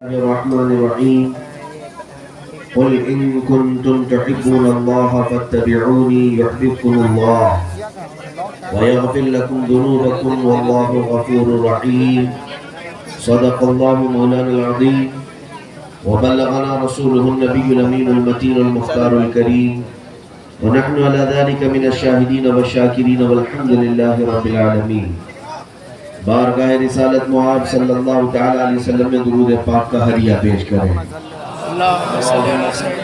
الرحمن الرحيم قل إن كنتم تحبون الله فاتبعوني يحببكم الله ويغفر لكم ذنوبكم والله غفور رحيم صدق الله مولانا العظيم وبلغنا رسوله النبي الأمين المتين المختار الكريم ونحن على ذلك من الشاهدين والشاكرين والحمد لله رب العالمين. بارگاہ رسالت معاب صلی اللہ تعالی علیہ وسلم میں درود پاک کا ہدیہ پیش کریں. اللہم صلی اللہ علیہ وسلم.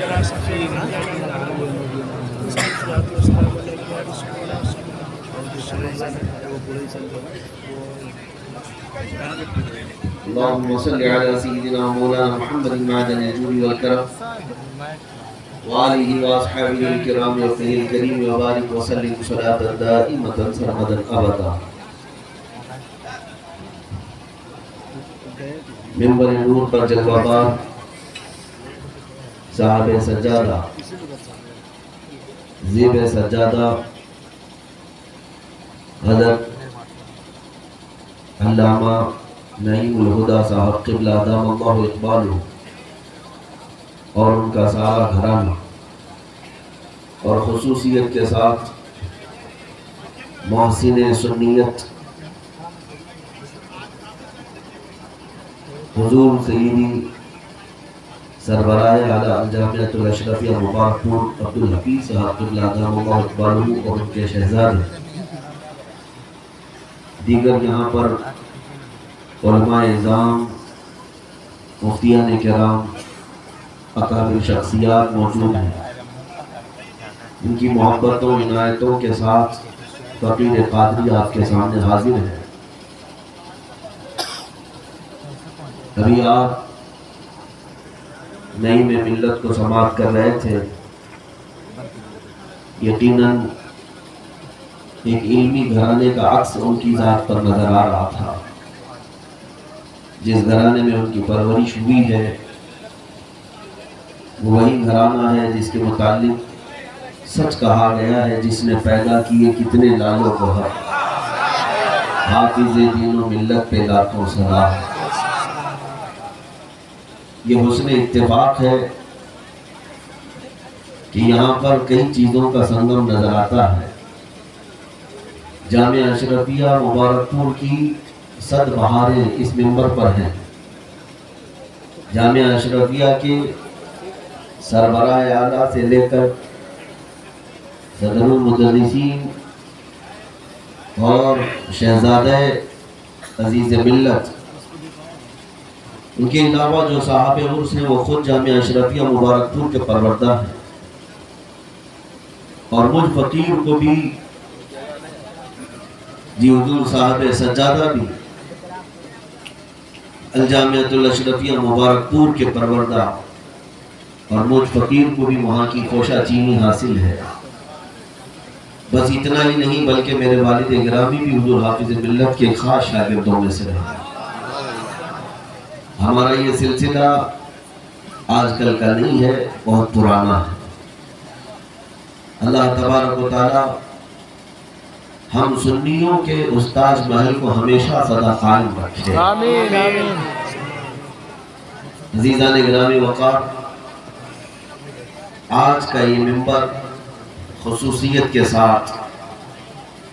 اللہم صلی علی سیدنا مولانا محمد معدن الجود والکرم وآلہ واصحابہ الکرام وفیہ الکریم وبارک وسلم صلاة دائمة سرمدا ابدا. منبر نور پر جلوہ بار صاحب سجادہ زیب سجادہ حضرت علامہ نعیم الہدیٰ صاحب قبلہ دام اللہ اقبالہ اور ان کا سارا گھرانہ اور خصوصیت کے ساتھ محسن سنیت حضور سیدی سربراہ اعلیٰ جامعۃ الاشرفیہ مبارک پور عبدالحفیظ صاحب قبلہ دام اللہ اقبالہ اور ان کے شہزادے دیگر یہاں پر علماء اعظام مفتیان کرام اکابر شخصیات موجود ہیں. ان کی محبتوں عنایتوں کے ساتھ فقیر قادری آپ کے سامنے حاضر ہے. ابھی آپ نئی میں ملت کو سماعت کر رہے تھے. یقیناً ایک علمی گھرانے کا عکس ان کی ذات پر نظر آ رہا تھا. جس گھرانے میں ان کی پرورش ہوئی ہے وہ وہی گھرانہ ہے جس کے متعلق سچ کہا گیا ہے جس نے پیدا کیے کتنے لالوں کو ہے حافظ دین و ملت پہ لاکھوں سلام. یہ حسن اتفاق ہے کہ یہاں پر کئی چیزوں کا سنگم نظر آتا ہے. جامعہ اشرفیہ مبارک پور کی صد بہاریں اس منبر پر ہیں. جامعہ اشرفیہ کے سربراہ اعلیٰ سے لے کر صدر المدرسین اور شہزادہ عزیز ملت ان کے علاوہ جو صاحب عرس ہیں وہ خود جامعہ اشرفیہ مبارک پور کے پروردہ ہیں. اور مجھ فقیر کو بھی جی حضور صاحب سجادہ بھی الجامعۃ الاشرفیہ مبارک پور کے پروردہ اور مجھ فقیر کو بھی وہاں کی خوشہ چینی حاصل ہے. بس اتنا ہی نہیں بلکہ میرے والد گرامی بھی حضور حافظ ملت کے خاص شاگردوں میں سے رہے. ہمارا یہ سلسلہ آج کل کا نہیں ہے، بہت پرانا ہے. اللہ تبارک و تعالی ہم سنیوں کے استاذ محل کو ہمیشہ سدا قائم رکھے. آمین آمین. عزیزان گرامی وقار، آج کا یہ منبر خصوصیت کے ساتھ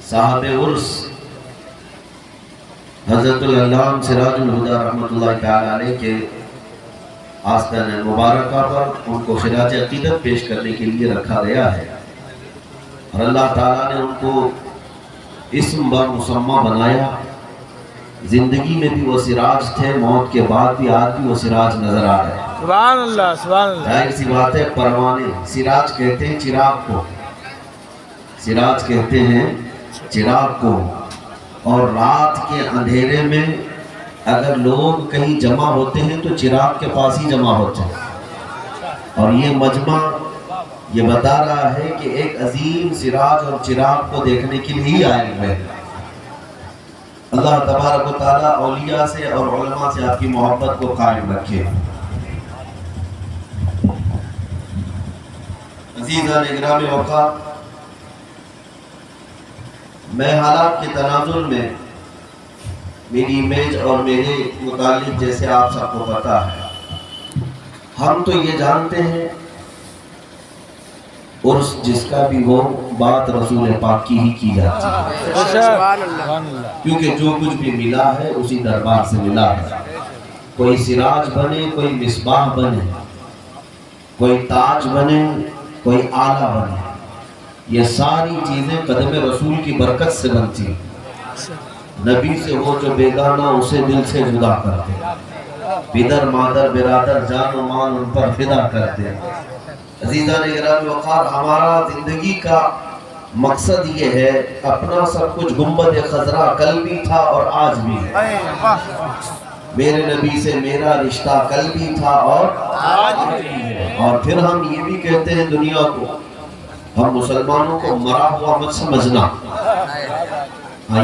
صاحب عرس حضرت العلامہ سراج الہدیٰ رحمۃ اللہ تعالی علیہ کے آستان مبارکہ پر ان کو خراج عقیدت پیش کرنے کے لیے رکھا گیا ہے. اور اللہ تعالیٰ نے ان کو اسم با مسمہ بنایا. زندگی میں بھی وہ سراج تھے، موت کے بعد بھی آج بھی وہ سراج نظر آ رہے ہیں. سبحان اللہ سبحان اللہ. ظاہر سی بات ہے، پروانے سراج کہتے ہیں چراغ کو، سراج کہتے ہیں چراغ کو. اور رات کے اندھیرے میں اگر لوگ کہیں جمع ہوتے ہیں تو چراغ کے پاس ہی جمع ہوتے ہیں. اور یہ مجمع یہ بتا رہا ہے کہ ایک عظیم سراج اور چراغ کو دیکھنے کے لیے ہی آئے ہوئے ہیں. اللہ تبارک و تعالیٰ اولیاء سے اور علماء سے آپ کی محبت کو قائم رکھے. عزیزان گرامی وقار، میں حالات کے تناظر میں میری امیج اور میرے متعلق جیسے آپ سب کو پتا ہے ہم تو یہ جانتے ہیں عرس جس کا بھی ہو بات رسول پاک کی ہی کی جاتی ہے، کیونکہ جو کچھ بھی ملا ہے اسی دربار سے ملا ہے۔ کوئی سراج بنے، کوئی مصباح بنے، کوئی تاج بنے، کوئی آلہ بنے، یہ ساری چیزیں قدم رسول کی برکت سے بنتی ہیں۔ نبی سے ہو جو بیگانہ اسے دل سے جدا کرتے، پدر مادر برادر جان و مال ان پر فدا کرتے۔ عزیزان گرامی وقار، ہمارا زندگی کا مقصد یہ ہے، اپنا سب کچھ گنبد خضرا کل بھی تھا اور آج بھی ہے، میرے نبی سے میرا رشتہ کل بھی تھا اور آج بھی ہے۔ اور پھر ہم یہ بھی کہتے ہیں دنیا کو، ہم مسلمانوں کو مرا ہوا مت سمجھنا۔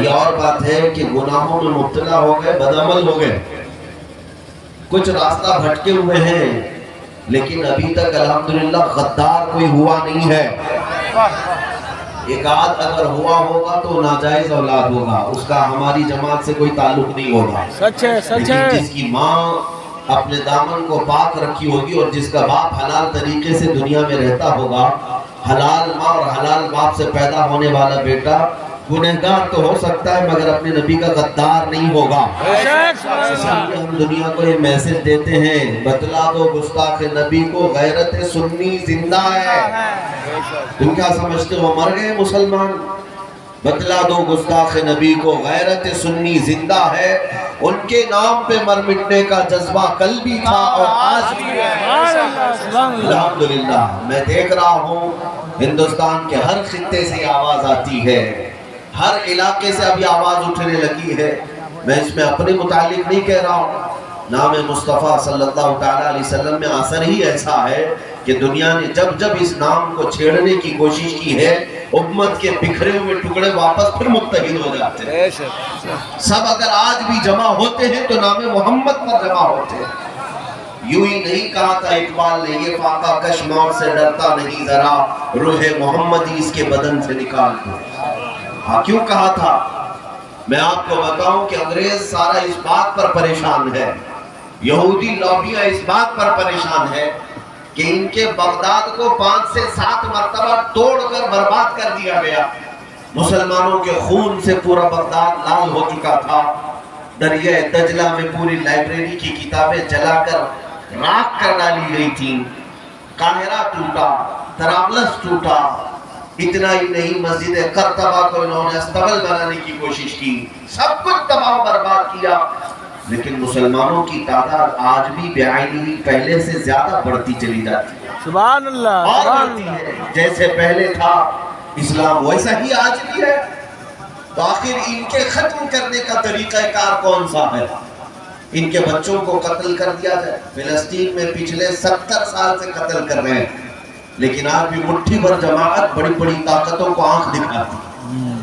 یہ اور بات ہے کہ گناہوں میں مبتلا ہو گئے، بدعمل ہو گئے، کچھ راستہ بھٹکے ہوئے ہیں، لیکن ابھی تک الحمدللہ غدار کوئی ہوا نہیں ہے۔ ایک آدھ اگر ہوا ہوگا تو ناجائز اولاد ہوگا، اس کا ہماری جماعت سے کوئی تعلق نہیں ہوگا۔ سچ ہے، سچ ہے۔ لیکن جس کی ماں اپنے دامن کو پاک رکھی ہوگی اور جس کا باپ حلال طریقے سے دنیا میں رہتا ہوگا، حلال ماں اور حلال باپ سے پیدا ہونے والا بیٹا گنہگار تو ہو سکتا ہے مگر اپنے نبی کا غدار نہیں ہوگا۔ اس لیے ہم دنیا کو یہ میسج دیتے ہیں، بتلا دو گستاخ نبی کو غیرت سنی زندہ ہے۔ تم کیا سمجھتے ہو مر گئے مسلمان؟ بتلا دو گستاخ نبی کو غیرت سنی زندہ ہے، ان کے نام پہ مر مٹنے کا جذبہ کل بھی تھا اور آج بھی ہے۔ الحمدللہ میں دیکھ رہا ہوں ہندوستان کے ہر خطے سے آواز آتی ہے، ہر علاقے سے ابھی آواز اٹھنے لگی ہے۔ میں اس میں اپنے متعلق نہیں کہہ رہا ہوں، نام مصطفیٰ صلی اللہ تعالیٰ علیہ وسلم میں اثر ہی ایسا ہے کہ دنیا نے جب جب اس نام کو چھیڑنے کی کوشش کی ہے، امت کے بکھرے ہوئے ٹکڑے واپس پھر متحد ہو جاتے ہیں۔ سب اگر آج بھی جمع ہوتے ہیں تو نام محمد پر جمع ہوتے ہیں۔ یوں ہی نہیں کہا تھا اقبال نے، یہ فاقہ کش موت سے ڈرتا نہیں ذرا، روح محمدی اس کے بدن سے نکال دو۔ ہاں کیوں کہا تھا؟ میں آپ کو بتاؤں کہ انگریز سارا اس بات پر پریشان ہے، یہودی لابیاں اس بات پر پریشان ہے کہ ان کے بغداد کو 5 سے 7 مرتبہ توڑ کر برباد کر دیا گیا۔ مسلمانوں کے خون سے پورا بغداد لال ہو چکا تھا، دریائے دجلہ میں پوری لائبریری کی کتابیں جلا کر راکھ کر ڈالی گئی تھیں، قاہرہ ٹوٹا، طرابلس ٹوٹا، اتنا ہی نہیں مسجد قرطبہ کو انہوں نے استبل بنانے کی کوشش کی، سب کچھ تباہ و برباد کیا، لیکن مسلمانوں کی تعداد آج بھی بے عینی پہلے سے زیادہ بڑھتی چلی جاتی ہے۔ سبحان اللہ، اور سبحان بڑھتی اللہ۔ ہے، جیسے پہلے تھا اسلام ویسا ہی آج بھی ہے۔ تو آخر ان کے ختم کرنے کا طریقہ کار کون سا ہے؟ ان کے بچوں کو قتل کر دیا جائے۔ فلسطین میں پچھلے 70 سال سے قتل کر رہے ہیں، لیکن آج بھی مٹھی بھر جماعت بڑی بڑی طاقتوں کو آنکھ دکھاتی ہے۔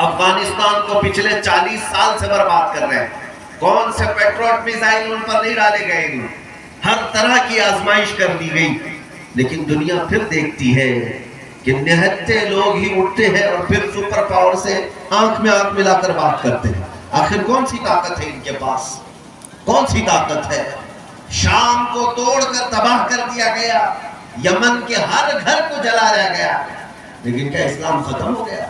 افغانستان کو پچھلے 40 سال سے برباد کر رہے ہیں، کون سے پیٹروٹ میزائل ان پر نہیں ڈالے گئے، ہر طرح کی آزمائش کر دی گئی، لیکن دنیا پھر دیکھتی ہے کہ نہتے لوگ ہی اٹھتے ہیں اور پھر سپر پاور سے آنکھ میں آنکھ ملا کر بات کرتے ہیں۔ آخر کون سی طاقت ہے ان کے پاس؟ کون سی طاقت ہے؟ شام کو توڑ کر تباہ کر دیا گیا، یمن کے ہر گھر کو جلایا گیا، لیکن کیا اسلام ختم ہو گیا؟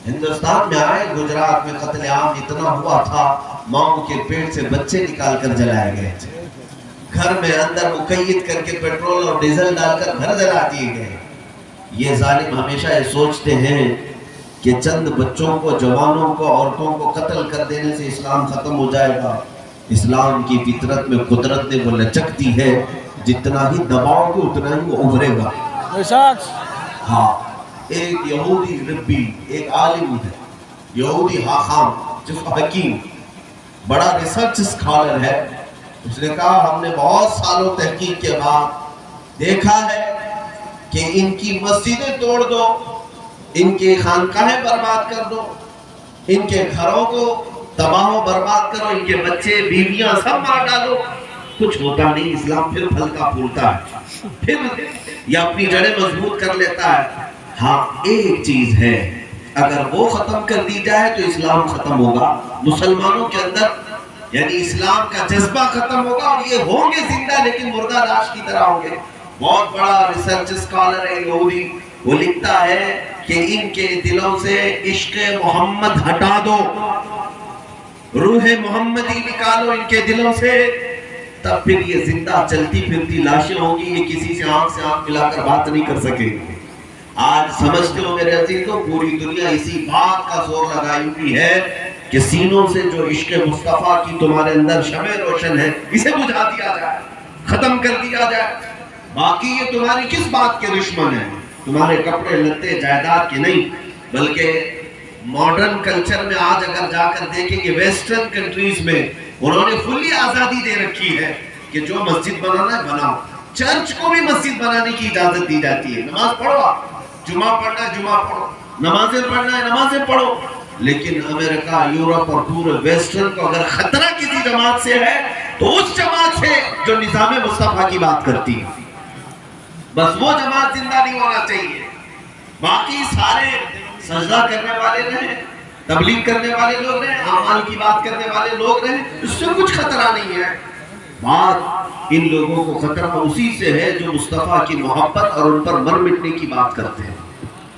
ہندوستان میں آئے، گجرات میں قتل عام اتنا ہوا تھا، ماؤں کے پیٹ سے بچے نکال کر جلائے گئے تھے، گھر میں اندر مقید کر کے پیٹرول اور ڈیزل ڈال کر گھر جلا دیے گئے۔ یہ ظالم ہمیشہ یہ سوچتے ہیں کہ چند بچوں کو، جوانوں کو، عورتوں کو قتل کر دینے سے اسلام ختم ہو جائے گا۔ اسلام کی فطرت میں قدرت نے وہ لچکتی ہے، جتنا ہی دباؤ گے اتنا ہی وہ ابھرے گا۔ ہاں، ایک یہودی ربی، ایک عالم ہے، یہودی حاخام، جس حکیم، بڑا ریسرچ اسکالر ہے، اس نے کہا ہم نے بہت سالوں تحقیق کے بعد دیکھا ہے کہ ان کی مسجدیں توڑ دو، ان کے خانقاہیں برباد کر دو، ان کے گھروں کو تباہ و برباد کرو، ان کے بچے بیویاں سب مار ڈالو، کچھ ہوتا نہیں، اسلام پھر پھلتا پھولتا ہے، پھر یہ اپنی جڑیں مضبوط کر لیتا ہے۔ ہاں ایک چیز ہے، اگر وہ ختم کر دی جائے تو اسلام ختم ہوگا۔ مسلمانوں کے اندر یعنی اسلام کا جذبہ ختم ہوگا اور یہ ہوں گے زندہ لیکن مردہ لاش کی طرح ہوں گے. بہت بڑا ریسرچ اسکالر ہے یہودی، وہ لکھتا ہے کہ ان کے دلوں سے عشق محمد ہٹا دو، روح محمدی نکالو ان کے دلوں سے، تب پھر یہ زندہ چلتی پھرتی لاشیں ہوں گی، یہ کسی سے آنکھ ملا کر بات نہیں کر سکے. آج سمجھتے ہو میرے عزیزوں، پوری دنیا اسی بات کا زور لگائی ہوئی ہے کہ سینوں سے جو عشق مصطفیٰ کی تمہارے اندر شمع روشن ہے اسے بجھا دیا جائے، ختم کر دیا جائے. باقی یہ تمہاری کس بات کے دشمن ہیں؟ تمہارے کپڑے لتے جائیداد کے نہیں، بلکہ ماڈرن کلچر میں آج اگر جا کر دیکھیں کہ ویسٹرن کنٹریز میں انہوں نے کھلی آزادی دے رکھی ہے کہ جو مسجد بنانا ہے بناؤ. چرچ کو بھی مسجد بنانے کی اجازت دی جاتی ہے. نماز پڑھو، آپ جمعہ پڑھنا ہے جمعہ پڑھو، نمازیں پڑھنا ہے نمازیں پڑھو. لیکن امریکہ، یورپ اور پورے ویسٹرن کو اگر خطرہ کسی جماعت سے ہے تو اس جماعت سے جو نظام مصطفیٰ کی بات کرتی ہے، بس وہ جماعت زندہ نہیں ہونا چاہیے. باقی سارے سجدہ کرنے والے رہیں، تبلیغ کرنے والے لوگ رہیں، اعمال کی بات کرنے والے لوگ رہیں، اس سے کچھ خطرہ نہیں ہے. بات ان لوگوں کو خطرہ اسی سے ہے جو مصطفیٰ کی محبت اور ان پر مر مٹنے کی بات کرتے ہیں.